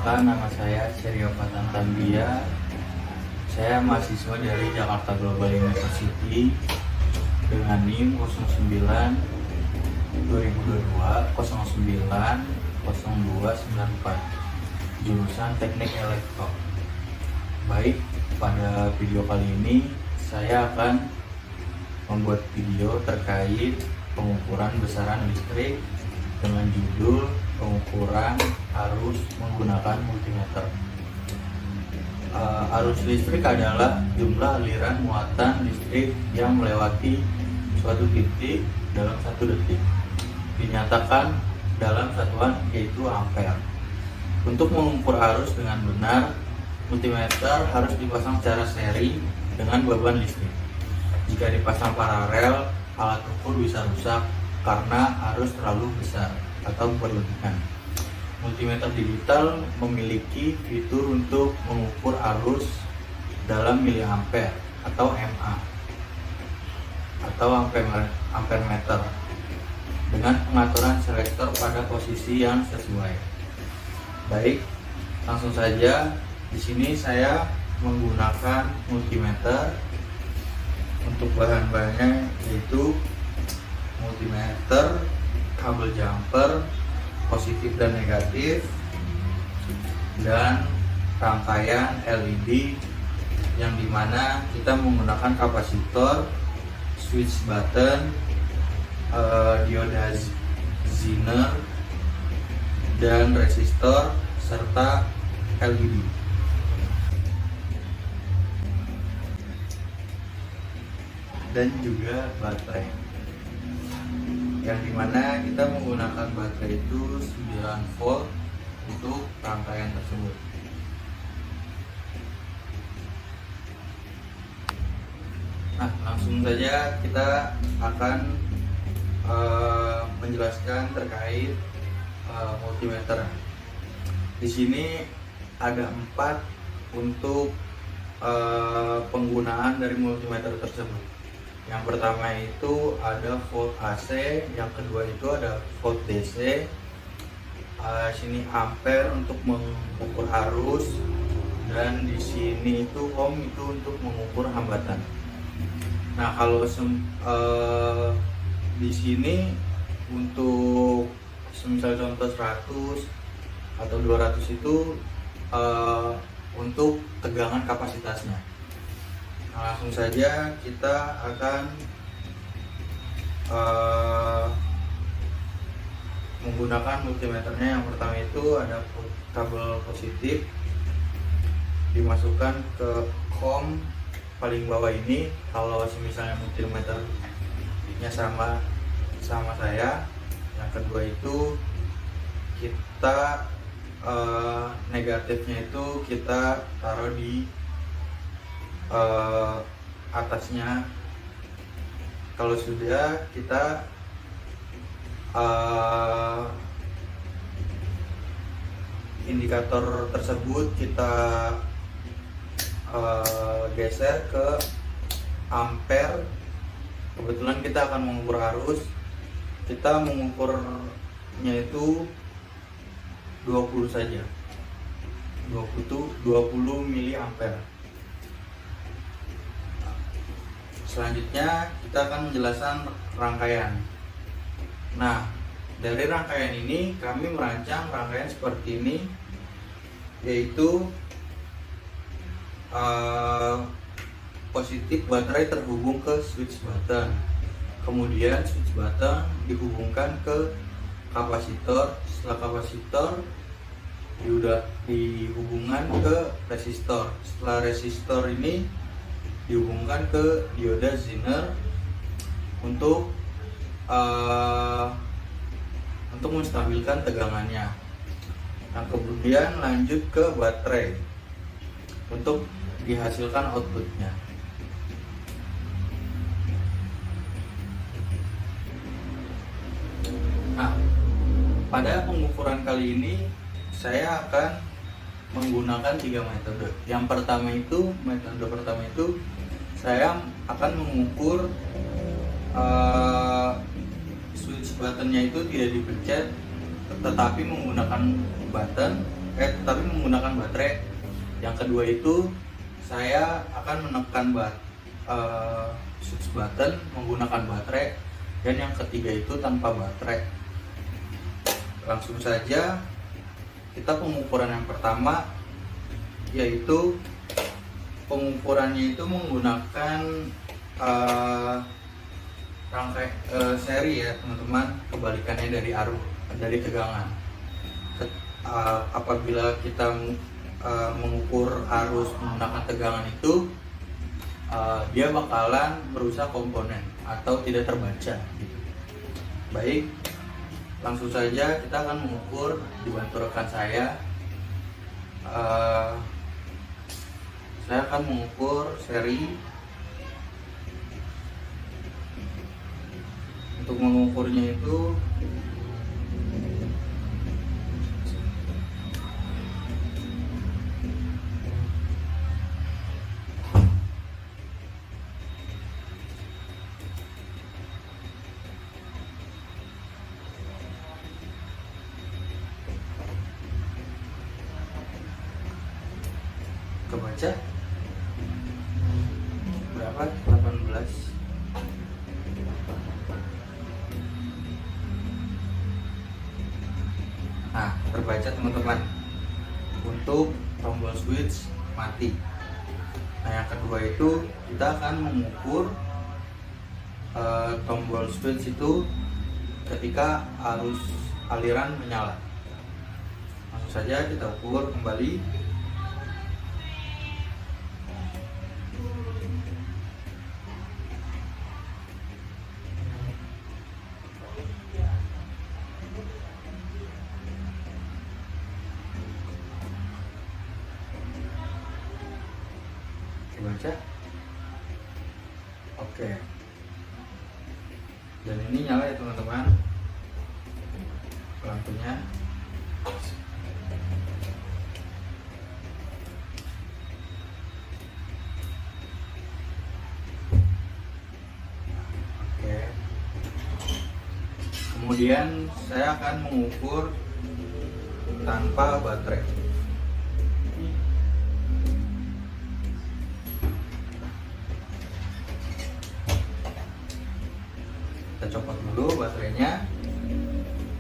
Perkenalkan, nama saya Seryo Patantandia. Saya mahasiswa dari Jakarta Global University dengan NIM 09 2022 09 0294, jurusan Teknik Elektro. Baik, pada video kali ini saya akan membuat video terkait pengukuran besaran listrik dengan judul pengukuran arus menggunakan multimeter. Arus listrik adalah jumlah aliran muatan listrik yang melewati suatu titik dalam 1 detik. Dinyatakan dalam satuan yaitu ampere. Untuk mengukur arus dengan benar, multimeter harus dipasang secara seri dengan beban listrik. Jika dipasang paralel, alat ukur bisa rusak karena arus terlalu besar atau berlebihan. Multimeter digital memiliki fitur untuk mengukur arus dalam miliampere atau mA atau ampere meter dengan pengaturan selektor pada posisi yang sesuai. Baik, langsung saja. Di sini saya menggunakan multimeter. Untuk bahan-bahannya yaitu multimeter, kabel jumper positif dan negatif, dan rangkaian LED yang dimana kita menggunakan kapasitor, switch button, dioda Zener, dan resistor serta LED. Dan juga baterai, yang dimana kita menggunakan baterai itu 9 volt untuk rangkaian tersebut. Nah, langsung saja kita akan menjelaskan terkait multimeter. Di sini ada 4 untuk penggunaan dari multimeter tersebut. Yang pertama itu ada volt AC, yang kedua itu ada volt DC. Sini ampere untuk mengukur arus, dan di sini itu ohm itu untuk mengukur hambatan. Nah, kalau di sini untuk misalnya contoh 100 atau 200 itu untuk tegangan kapasitasnya. Nah, langsung saja kita akan menggunakan multimeternya. Yang pertama itu ada kabel positif, dimasukkan ke COM paling bawah ini. Kalau misalnya multimeternya sama saya. Yang kedua itu kita negatifnya itu kita taruh di atasnya. Kalau sudah, kita indikator tersebut kita geser ke ampere. Kebetulan kita akan mengukur arus, kita mengukurnya itu 20 saja, 20 miliampere. Selanjutnya kita akan menjelaskan rangkaian. Nah, dari rangkaian ini kami merancang rangkaian seperti ini, yaitu positif baterai terhubung ke switch button, kemudian switch button dihubungkan ke kapasitor. Setelah kapasitor dihubungkan ke resistor. Setelah resistor ini dihubungkan ke dioda Zener untuk menstabilkan tegangannya. Nah, kemudian lanjut ke baterai untuk dihasilkan outputnya. Nah, pada pengukuran kali ini saya akan menggunakan 3 metode. Yang pertama itu, metode pertama itu saya akan mengukur switch buttonnya itu tidak dipencet, tetapi menggunakan button tetapi menggunakan baterai. Yang kedua itu saya akan menekan switch button menggunakan baterai, dan yang ketiga itu tanpa baterai. Langsung saja kita pengukuran yang pertama, yaitu pengukurannya itu menggunakan rangkai seri ya teman-teman, kebalikannya dari tegangan. Apabila kita mengukur arus menggunakan tegangan itu, dia bakalan merusak komponen atau tidak terbaca gitu. Baik, langsung saja kita akan mengukur dibantu rekan saya. Saya akan mengukur seri. Untuk mengukurnya itu kebaca berapa? 18. Nah, terbaca teman-teman. Untuk tombol switch mati. Nah, yang kedua itu kita akan mengukur tombol switch itu ketika arus aliran menyala. Langsung saja kita ukur kembali. Baca. Oke. Dan ini nyala ya teman-teman, lampunya. Oke. Kemudian saya akan mengukur tanpa baterai. Kita copot dulu baterainya.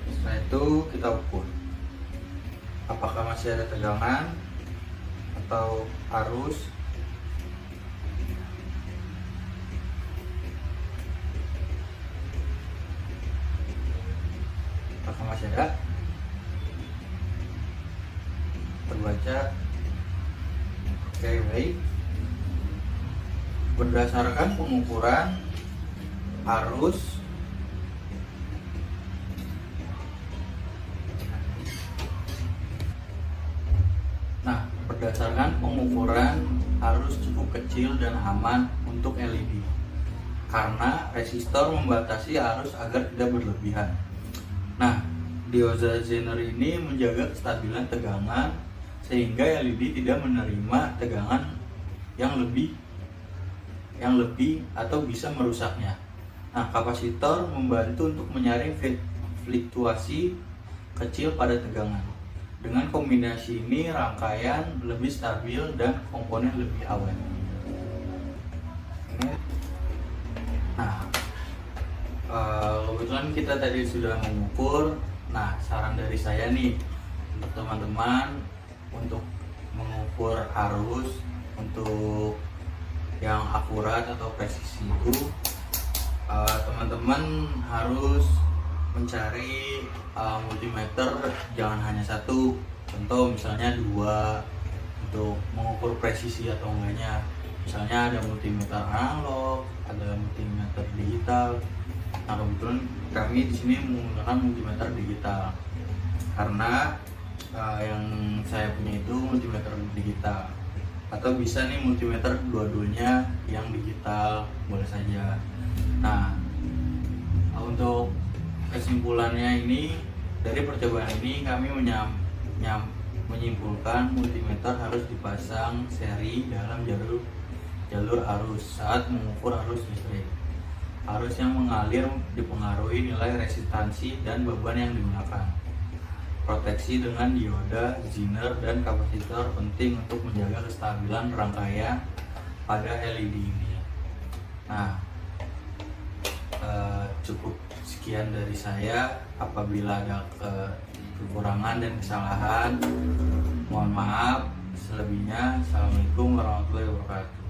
Setelah itu kita ukur apakah masih ada tegangan atau arus. Apakah masih ada? Terbaca. Oke, baik. Berdasarkan pengukuran arus berdasarkan pengukuran arus cukup kecil dan aman untuk LED, karena resistor membatasi arus agar tidak berlebihan. Nah, dioda Zener ini menjaga kestabilan tegangan sehingga LED tidak menerima tegangan yang lebih atau bisa merusaknya. Nah, kapasitor membantu untuk menyaring fluktuasi kecil pada tegangan. Dengan kombinasi ini, rangkaian lebih stabil dan komponen lebih awet. Nah, kebetulan kita tadi sudah mengukur. Nah, saran dari saya nih untuk teman-teman untuk mengukur arus untuk yang akurat atau presisi itu, teman-teman harus mencari multimeter, jangan hanya satu. Contoh misalnya 2 untuk mengukur presisi atau enggaknya. Misalnya ada multimeter analog, ada multimeter digital. Nah, kebetulan kami di sini menggunakan multimeter digital karena yang saya punya itu multimeter digital. Atau bisa nih multimeter dua-duanya yang digital, boleh saja. Nah, untuk kesimpulannya ini, dari percobaan ini kami menyimpulkan multimeter harus dipasang seri dalam jalur arus saat mengukur arus listrik. Arus yang mengalir dipengaruhi nilai resistansi dan beban yang digunakan. proteksi dengan dioda, zener, dan kapasitor penting untuk menjaga kestabilan rangkaian pada LED ini. Nah, cukup sekian dari saya. Apabila ada kekurangan dan kesalahan, mohon maaf. Selebihnya, assalamualaikum warahmatullahi wabarakatuh.